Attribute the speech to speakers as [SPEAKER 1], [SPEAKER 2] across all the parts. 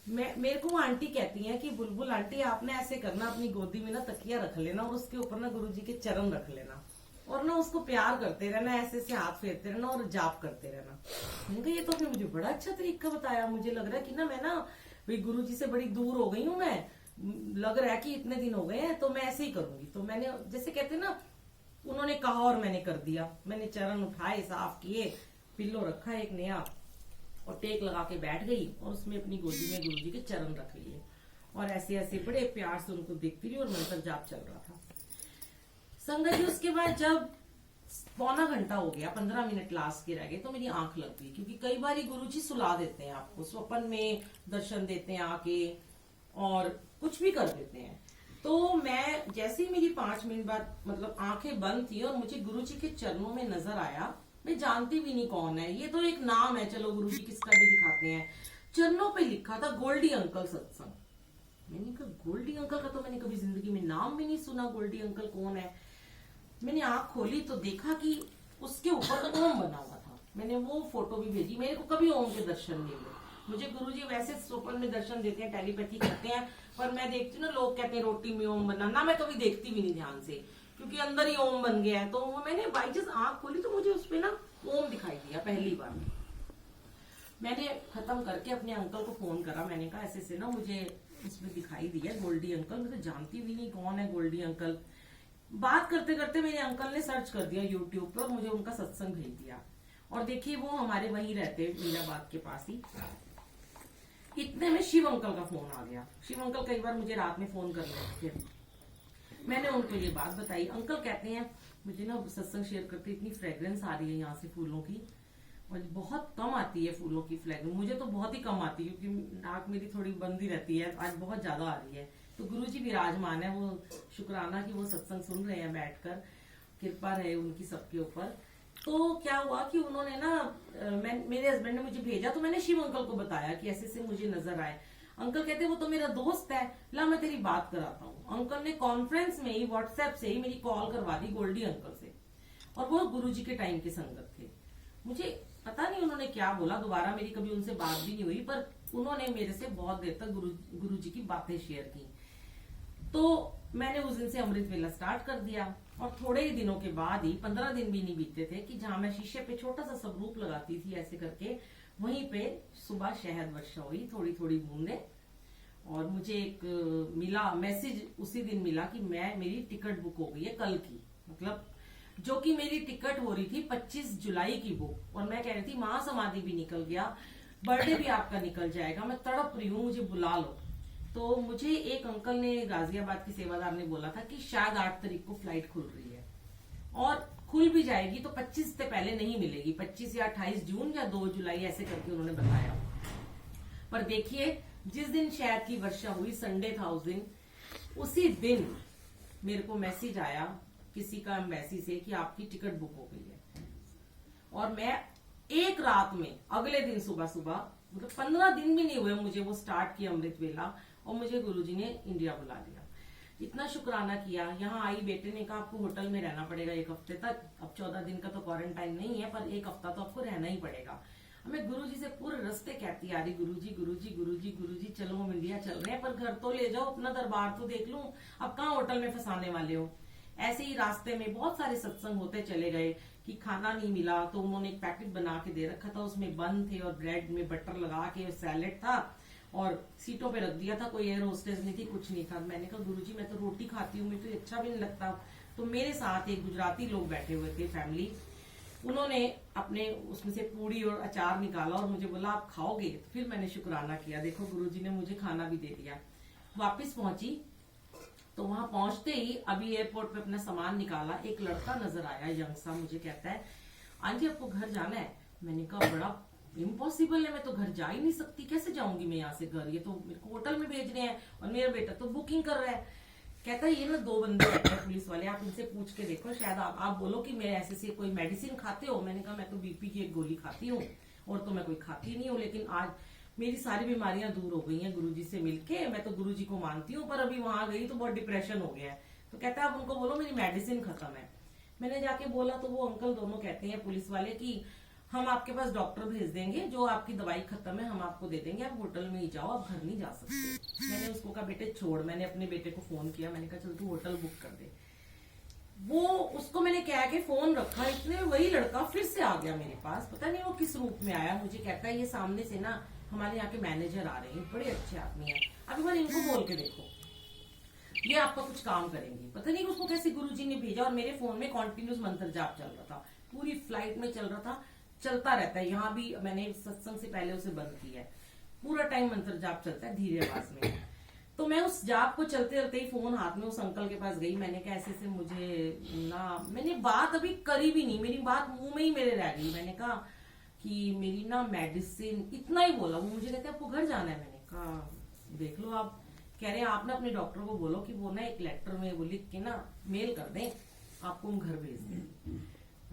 [SPEAKER 1] मेरे को वो आंटी कहती हैं कि बुलबुल आंटी आपने ऐसे करना, अपनी गोदी में ना तकिया रख लेना और उसके ऊपर ना गुरुजी के चरण रख लेना और ना उसको प्यार करते रहना, ऐसे ऐसे हाथ फेरते रहना और जाप करते रहना। मैंने कहा ये तो आपने मुझे बड़ा अच्छा तरीका बताया। मुझे लग रहा है कि ना मैं ना भाई गुरुजी से बड़ी दूर हो गई हूँ मैं, लग रहा है कि इतने दिन हो गए हैं, तो मैं ऐसे ही करूंगी। तो मैंने जैसे कहते हैं ना, उन्होंने कहा और मैंने कर दिया। मैंने चरण उठाए, साफ किए, पिल्लो रखा एक नया और टेक लगा के बैठ गई और उसमें अपनी गोदी में गुरुजी के चरण रख लिए और ऐसे ऐसे बड़े प्यार से उनको देखती रही और मंत्र जाप चल रहा था। संगत जी उसके बाद जब पौना घंटा हो गया, 15 मिनट लास्ट के रह गए, तो मेरी आंख लग गई, क्योंकि कई बार गुरुजी सुला देते हैं आपको, स्वप्न में दर्शन देते हैं आके और कुछ भी कर देते हैं। तो मैं जैसे ही मेरी 5 मिनट बाद मतलब आंखें बंद थी और मुझे गुरुजी के चरणों में नजर आया, मैं जानती भी नहीं कौन है, ये तो एक नाम है, चलो गुरुजी किसका भी दिखाते हैं। चरणों पे लिखा था गोल्डी अंकल सत्संग। मैंने कहा गोल्डी अंकल का तो मैंने कभी जिंदगी में नाम भी नहीं सुना, गोल्डी अंकल कौन है। मैंने आंख खोली तो देखा कि उसके ऊपर तो ओम बना हुआ था। मैंने वो फोटो भी भेजी। मेरे को कभी ओम के दर्शन नहीं हुए। मुझे गुरुजी वैसे स्वप्न में दर्शन देते हैं, टेलीपैथी करते हैं, पर मैं देखती हूँ ना लोग कहते हैं रोटी में ओम बना, ना मैं कभी देखती भी नहीं ध्यान से, क्योंकि अंदर ही ओम बन गया है। तो मैंने बाई चांस आंख खोली तो मुझे उसपे ना ओम दिखाई दिया पहली बार। मैंने खत्म करके अपने अंकल को फोन करा। मैंने कहा ऐसे से ना मुझे उसमें दिखाई दिया गोल्डी अंकल, मैं तो जानती भी नहीं कौन है गोल्डी अंकल। बात करते करते मेरे अंकल ने सर्च कर दिया यूट्यूब पर, मुझे उनका सत्संग भेज दिया और देखिए वो हमारे वहीं रहते, मीराबाग के पास ही। इतने में शिव अंकल का फोन आ गया। शिव अंकल कई बार मुझे रात में फोन कर रहे थे। मैंने उनको ये बात बताई। अंकल कहते हैं मुझे ना सत्संग शेयर करते इतनी फ्रेग्रेंस आ रही है यहाँ से फूलों की, और बहुत कम आती है फूलों की फ्रेग्रेंस, मुझे तो बहुत ही कम आती है क्योंकि नाक मेरी थोड़ी बंद ही रहती है, आज बहुत ज्यादा आ रही है। तो गुरुजी विराजमान है, वो शुक्राना कि वो सत्संग सुन रहे हैं बैठकर, कृपा रहे उनकी सबके ऊपर। तो क्या हुआ कि उन्होंने ना मेरे हस्बैंड ने मुझे भेजा, तो मैंने शिव अंकल को बताया कि ऐसे से मुझे नजर आए। अंकल कहते वो तो मेरा दोस्त है, ला मैं तेरी बात कराता हूँ। अंकल ने कॉन्फ्रेंस में ही व्हाट्सएप से ही मेरी कॉल करवा दी गोल्डी अंकल से, और वो गुरुजी के टाइम के संगत थे। मुझे पता नहीं उन्होंने क्या बोला, दोबारा मेरी कभी उनसे बात भी नहीं हुई, पर उन्होंने मेरे से बहुत देर तक गुरुजी की बातें शेयर की। तो मैंने उस दिन से अमृत वेला स्टार्ट कर दिया और थोड़े ही दिनों के बाद ही, 15 दिन भी नहीं बीतते थे, कि जहां मैं शीशे पे छोटा सा स्वरूप लगाती थी ऐसे करके, वहीं पे सुबह शहद वर्षा हुई, थोड़ी थोड़ी बूंदे। और मुझे एक मिला मैसेज, उसी दिन मिला कि मेरी टिकट बुक हो गई है कल की, मतलब जो कि मेरी टिकट हो रही थी 25 जुलाई की बुक, और मैं कह रही थी महासमाधि भी निकल गया, बर्थडे भी आपका निकल जाएगा, मैं तड़प रही हूँ, मुझे बुला लो। तो मुझे एक अंकल ने, गाजियाबाद के सेवादार ने बोला था कि शायद 8 तारीख को फ्लाइट खुल रही है, और खुल भी जाएगी तो 25 से पहले नहीं मिलेगी, 25 या 28 जून या 2 जुलाई ऐसे करके उन्होंने बताया। पर देखिए जिस दिन शहद की वर्षा हुई, संडे था उस दिन, उसी दिन मेरे को मैसेज आया किसी का एम्बेसी से कि आपकी टिकट बुक हो गई है। और मैं एक रात में, अगले दिन सुबह सुबह, मतलब 15 दिन भी नहीं हुए मुझे वो स्टार्ट किया अमृत वेला, और मुझे गुरुजी ने इंडिया बुला लिया। इतना शुक्राना किया। यहाँ आई, बेटे ने कहा आपको होटल में रहना पड़ेगा 1 हफ्ते तक, अब 14 दिन का तो क्वारंटाइन नहीं है, पर 1 हफ्ता तो आपको रहना ही पड़ेगा। हमें गुरुजी से पूरे रास्ते कहती आ रही, गुरुजी गुरुजी गुरुजी गुरुजी, चलो हम इंडिया चल रहे हैं, पर घर तो ले जाओ, अपना दरबार तो देख लूं, अब कहाँ होटल में फंसाने वाले हो। ऐसे ही रास्ते में बहुत सारे सत्संग होते चले गए कि खाना नहीं मिला, तो उन्होंने एक पैकेट बना के दे रखा था, उसमें बन थे और ब्रेड में बटर लगा के सैलेड था, और सीटों पे रख दिया था, कोई एयर होस्टेस नहीं थी, कुछ नहीं था। मैंने कहा गुरुजी मैं तो रोटी खाती हूँ, मुझे तो अच्छा भी नहीं लगता। तो मेरे साथ एक गुजराती लोग बैठे हुए थे, फैमिली, उन्होंने अपने उसमें से पूड़ी और अचार निकाला और मुझे बोला आप खाओगे, तो फिर मैंने शुक्राना किया, देखो गुरुजी ने मुझे खाना भी दे दिया। वापस पहुंची तो वहां पहुंचते ही अभी एयरपोर्ट पे अपना सामान निकाला, एक लड़का नजर आया यंग सा, मुझे कहता है आंटी आपको घर जाना है। मैंने कहा बड़ा इम्पॉसिबल है, मैं तो घर जा ही नहीं सकती, कैसे जाऊंगी मैं यहाँ से घर, ये तो मेरे को होटल में भेज रहे हैं और मेरा बेटा तो बुकिंग कर रहा है। कहता है ये ना 2 बंदे बैठे हैं पुलिस वाले, आप इनसे पूछ के देखो, शायद आप बोलो कि मैं ऐसे से कोई मेडिसिन खाते हो। मैंने कहा मैं तो बीपी की एक गोली खाती हूँ और तो मैं कोई खाती नहीं हूँ, लेकिन आज मेरी सारी बीमारियां दूर हो गई हैं गुरुजी से मिलके, मैं तो गुरुजी को मानती हूँ, पर अभी वहां गई तो बहुत डिप्रेशन हो गया है। तो कहता है आप उनको बोलो मेरी मेडिसिन खत्म है। मैंने जाके बोला तो वो अंकल दोनों कहते हैं पुलिस वाले कि हम आपके पास डॉक्टर भेज देंगे, जो आपकी दवाई खत्म है हम आपको दे देंगे, आप होटल में ही जाओ, आप घर नहीं जा सकते। मैंने उसको कहा बेटे छोड़, मैंने अपने बेटे को फोन किया, मैंने कहा चल तू होटल बुक कर दे। वो उसको मैंने कह के फोन रखा, इतने वही लड़का फिर से आ गया मेरे पास, पता नहीं वो किस रूप में आया, मुझे कहता है ये सामने से ना हमारे यहाँ के मैनेजर आ रहे हैं, बड़े अच्छे आदमी है, अभी बार इनको बोल के देखो ये आपका कुछ काम करेंगे। पता नहीं उसको कैसे गुरुजी ने भेजा, और मेरे फोन में कॉन्टिन्यूस मंत्र जाप चल रहा था, पूरी फ्लाइट में चल रहा था, चलता रहता है, यहाँ भी मैंने सत्संग से पहले उसे बंद किया है, पूरा टाइम मंत्र जाप चलता है धीरे आवाज में। तो मैं उस जाप को चलते चलते ही फोन हाथ में उस अंकल के पास गई, मैंने कहा ऐसे से मुझे ना, मैंने बात अभी करी भी नहीं, मेरी बात मुंह में ही मेरे रह गई, मैंने कहा कि मेरी ना मेडिसिन, इतना ही बोला। वो मुझे कहते आपको घर जाना है, मैंने कहा देख लो आप, कह रहे हैं आप ना अपने डॉक्टर को बोलो कि वो ना एक लेटर में वो लिख के ना मेल कर दें, आपको हम घर भेज दें।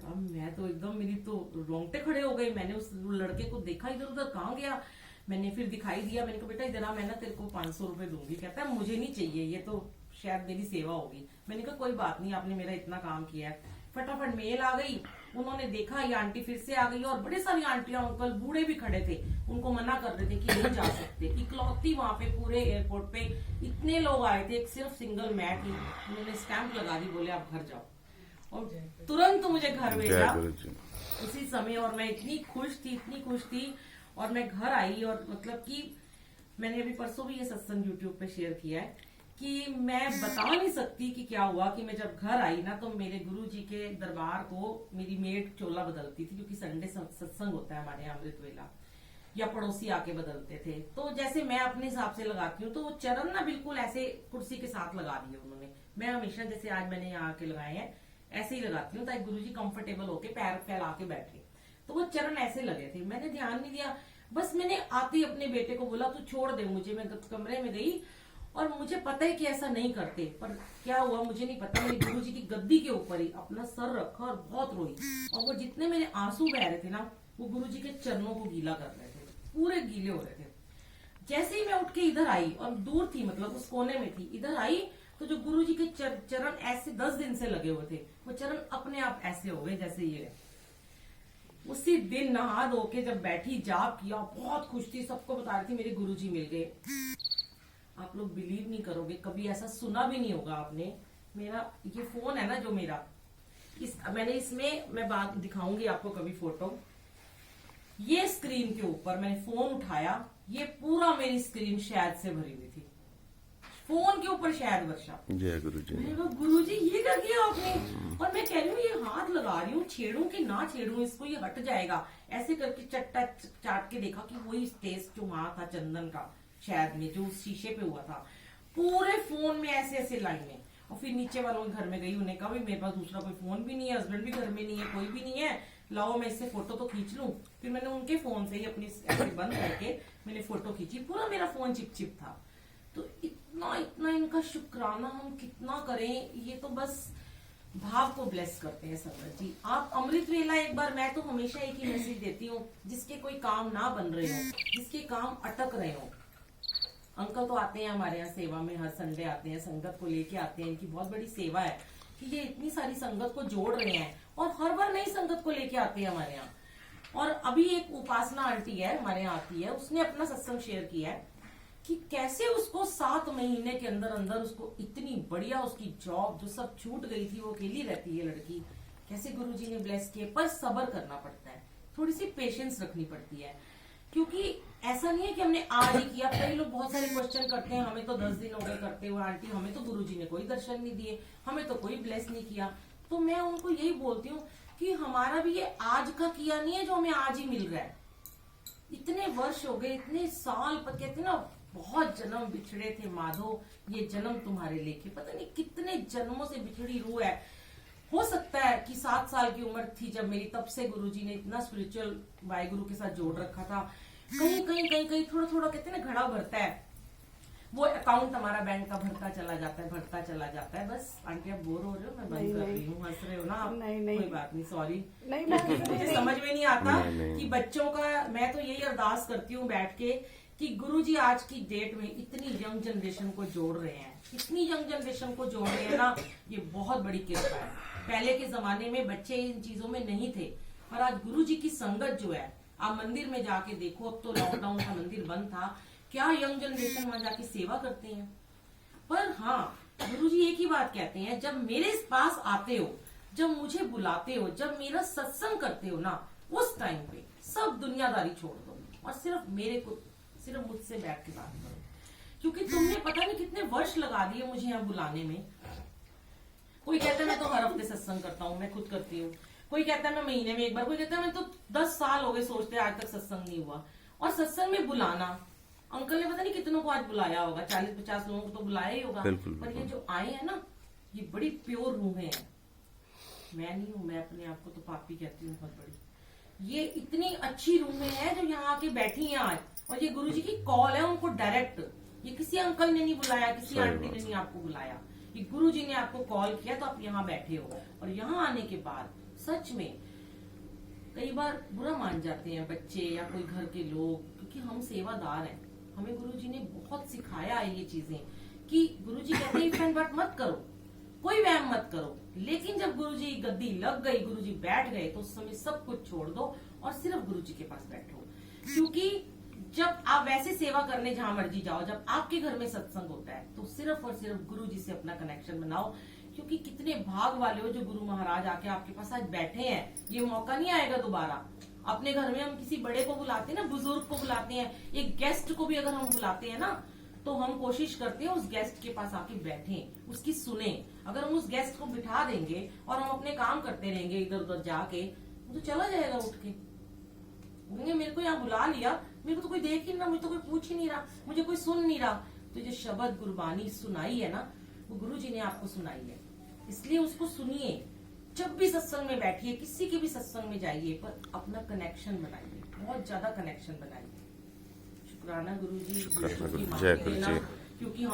[SPEAKER 1] अब मैं तो एकदम, मेरी तो रोंगटे खड़े हो गए, मैंने उस लड़के को देखा इधर उधर कहाँ गया, मैंने फिर दिखाई दिया, मैंने कहा बेटा इधर आ, मैं ना तेरे को 500 रुपए दूंगी। कहता है मुझे नहीं चाहिए, ये तो शायद मेरी सेवा होगी। मैंने कहा कोई बात नहीं, आपने मेरा इतना काम किया है। फटाफट मेल आ गई, उन्होंने देखा ये आंटी फिर से आ गई, और बड़े सारी आंटियां अंकल बूढ़े भी खड़े थे, उनको मना कर रहे थे कि नहीं जा सकते। इकलौती वहां पे पूरे एयरपोर्ट पे इतने लोग आए थे, एक सिर्फ सिंगल मैं थी, उन्होंने स्टैंप लगा दी, बोले आप घर जाओ, और तुरंत मुझे घर भेजा उसी समय। और मैं इतनी खुश थी, इतनी खुश थी, और मैं घर आई, और मतलब कि मैंने अभी परसों भी ये सत्संग यूट्यूब पे शेयर किया है कि मैं बता नहीं सकती कि क्या हुआ, कि मैं जब घर आई ना तो मेरे गुरुजी के दरबार को मेरी मेड चोला बदलती थी, क्योंकि संडे सत्संग होता है हमारे यहाँ अमृत वेला, या पड़ोसी आके बदलते थे। तो जैसे मैं अपने हिसाब से लगाती हूँ, तो वो चरण ना बिल्कुल ऐसे कुर्सी के साथ लगा दिए उन्होंने। मैं हमेशा जैसे आज मैंने यहाँ आके लगाए हैं ऐसे ही लगाती हूँ, ताकि गुरुजी कंफर्टेबल होके पैर फैला के बैठे। तो वो चरण ऐसे लगे थे, मैंने ध्यान नहीं दिया, बस मैंने आते ही अपने बेटे को बोला तू छोड़ दे मुझे। मैं कमरे में गई, और मुझे पता है कि ऐसा नहीं करते, पर क्या हुआ मुझे नहीं पता, मेरे गुरुजी की गद्दी के ऊपर ही अपना सर रखा और बहुत रोई, और वो जितने मेरे आंसू बह रहे थे ना, वो गुरुजी के चरणों को गीला कर रहे थे, पूरे गीले हो रहे थे। जैसे ही मैं उठ के इधर आई, और दूर थी मतलब उस कोने में थी, इधर आई तो जो गुरुजी के चरण ऐसे 10 दिन से लगे हुए थे, वो चरण अपने आप ऐसे हो गए जैसे ये। उसी दिन नहा धो के जब बैठी जाप किया, बहुत खुश थी, सबको बता रही थी मेरे गुरुजी मिल गए। आप लोग बिलीव नहीं करोगे, कभी ऐसा सुना भी नहीं होगा आपने। मेरा ये फोन है ना जो मेरा, मैंने इसमें, मैं बात दिखाऊंगी आपको कभी फोटो, ये स्क्रीन के ऊपर मैंने फोन उठाया, ये पूरा मेरी स्क्रीन शहद से भरी हुई थी, फोन के ऊपर शहद वर्षा। जय गुरुजी। मैंने कहा गुरुजी ये कर दिया आपने, और मैं कह रही हूँ ये हाथ लगा रही हूँ, छेड़ू कि ना छेड़ू इसको, ये हट जाएगा, ऐसे करके चट्टा चाट के देखा कि वही टेस्ट जो वहां था चंदन का शहद में, जो उस शीशे पे हुआ था, पूरे फोन में ऐसे ऐसे लाइनें। और फिर नीचे वालों के घर में गई, उन्हें कहा मेरे पास दूसरा कोई फोन भी नहीं है, हस्बैंड भी घर में नहीं है, कोई भी नहीं है, लाओ मैं इससे फोटो तो खींच लूं। फिर मैंने उनके फोन से ही अपनी ऐसे बंद करके मैंने फोटो खींची, पूरा मेरा फोन चिप था। तो इतना इतना इनका शुक्राना हम कितना करें, ये तो बस भाव को ब्लेस करते हैं संगत जी। आप अमृत वेला एक बार, मैं तो हमेशा एक ही मैसेज देती हूँ, जिसके कोई काम ना बन रहे हो, जिसके काम अटक रहे हो, अंकल तो आते हैं हमारे यहाँ सेवा में, हर संडे आते हैं, संगत को लेके आते हैं, इनकी बहुत बड़ी सेवा है कि ये इतनी सारी संगत को जोड़ रहे हैं, और हर बार नई संगत को लेके आते हैं हमारे यहाँ। और अभी एक उपासना आंटी है हमारे यहाँ आती है, उसने अपना सत्संग शेयर किया है कि कैसे उसको 7 महीने के अंदर अंदर उसको इतनी बढ़िया उसकी जॉब जो सब छूट गई थी, वो अकेली रहती है लड़की, कैसे गुरुजी ने ब्लेस किए। पर सब्र करना पड़ता है, थोड़ी सी पेशेंस रखनी पड़ती है, क्योंकि ऐसा नहीं है कि हमने आज ही किया। कई लोग बहुत सारे क्वेश्चन करते हैं, हमें तो 10 दिन हो गए करते हुए आंटी, हमें तो गुरुजी ने कोई दर्शन नहीं दिए, हमें तो कोई ब्लेस नहीं किया। तो मैं उनको यही बोलती हूँ कि हमारा भी ये आज का किया नहीं है जो हमें आज ही मिल रहा है। इतने वर्ष हो गए, इतने साल, पर कहते ना बहुत जन्म बिछड़े थे माधो, ये जन्म तुम्हारे लेके, पता नहीं कितने जन्मों से बिछड़ी रूह है। हो सकता है कि 7 साल की उम्र थी जब मेरी, तब से गुरुजी ने इतना स्पिरिचुअल वाहिगुरु के साथ जोड़ रखा था। कहीं कहीं कहीं कहीं थोड़ा थोड़ा कहते हैं ना घड़ा भरता है, वो अकाउंट हमारा बैंक का भरता चला जाता है, भरता चला जाता है। बस आंटी आप बोर हो रहे हो, मैं बंद कर रही हूँ, हंस रहे हो ना आप? नहीं, कोई बात नहीं, सॉरी। मुझे समझ में नहीं आता कि बच्चों का, मैं तो यही अरदास करती हूँ बैठ के कि गुरुजी आज की डेट में इतनी यंग जनरेशन को जोड़ रहे हैं, इतनी यंग जनरेशन को जोड़ रहे हैं ना, ये बहुत बड़ी कृपा है। पहले के जमाने में बच्चे इन चीजों में नहीं थे, और आज गुरु जी की संगत जो है, आप मंदिर में जाके देखो, अब तो लॉकडाउन का मंदिर बंद था, क्या यंग जनरेशन वहां जाके सेवा करते हैं। पर हाँ, गुरु जी एक ही बात कहते हैं, जब मेरे पास आते हो, जब मुझे बुलाते हो, जब मेरा सत्संग करते हो ना, उस टाइम पे सब दुनियादारी छोड़ दो और सिर्फ मुझसे बैठ के बात करो, क्योंकि तुमने पता नहीं कितने वर्ष लगा दिए मुझे यहाँ बुलाने में। कोई कहता है मैं तो हर हफ्ते सत्संग करता हूँ, मैं खुद करती हूँ। कोई कहता है मैं महीने में एक बार, कोई कहता है मैं तो 10 साल हो गए सोचते आज तक सत्संग नहीं हुआ। और सत्संग में बुलाना, अंकल ने पता नहीं कितनों को आज बुलाया होगा, 40-50 लोगों को तो बुलाया ही होगा। पर ये जो आए हैं ना, ये बड़ी प्योर रूहें हैं। मैं नहीं हूँ, मैं अपने आप को तो पापी कहती हूँ बहुत बड़ी। ये इतनी अच्छी रूहें हैं जो यहाँ आके बैठी हैं आज, और ये गुरुजी की कॉल है उनको डायरेक्ट। ये किसी अंकल ने नहीं बुलाया, किसी आंटी ने नहीं आपको बुलाया, ये गुरुजी ने आपको कॉल किया तो आप यहाँ बैठे हो। और यहाँ आने के बाद सच में कई बार बुरा मान जाते हैं बच्चे या कोई घर के लोग, क्योंकि हम सेवादार हैं। हमें गुरुजी ने बहुत सिखाया है ये चीजें, कि गुरुजी कहते हैं इफ एंड बट मत करो, कोई वहम मत करो। लेकिन जब गुरुजी की गद्दी लग गई, गुरुजी बैठ गए, तो उस समय सब कुछ छोड़ दो और सिर्फ गुरुजी के पास बैठो। क्योंकि जब आप वैसे सेवा करने जहां मर्जी जाओ, जब आपके घर में सत्संग होता है, तो सिर्फ और सिर्फ गुरुजी से अपना कनेक्शन बनाओ। क्योंकि कितने भाग वाले हो जो गुरु महाराज आके आपके पास आज बैठे हैं। ये मौका नहीं आएगा दोबारा। अपने घर में हम किसी बड़े को बुलाते हैं ना, बुजुर्ग को बुलाते हैं, एक गेस्ट को भी अगर हम बुलाते हैं ना, तो हम कोशिश करते हैं उस गेस्ट के पास आके बैठें, उसकी सुने। अगर हम उस गेस्ट को बिठा देंगे और हम अपने काम करते रहेंगे इधर उधर जाके, तो चला जाएगा उठ के। मेरे को यहाँ बुला लिया, मेरे को तो कोई देख ही नहीं रहा, मुझे तो कोई पूछ ही नहीं रहा, मुझे कोई सुन नहीं रहा। तो जो शब्द गुरबानी सुनाई है ना, वो गुरु जी ने आपको सुनाई है, इसलिए उसको सुनिए। जब भी सत्संग में बैठिए, किसी के भी सत्संग में जाइए, पर अपना कनेक्शन बनाइए, बहुत ज्यादा कनेक्शन बनाइए। शुक्राना गुरु जी,
[SPEAKER 2] जय गुरु जी।
[SPEAKER 1] क्योंकि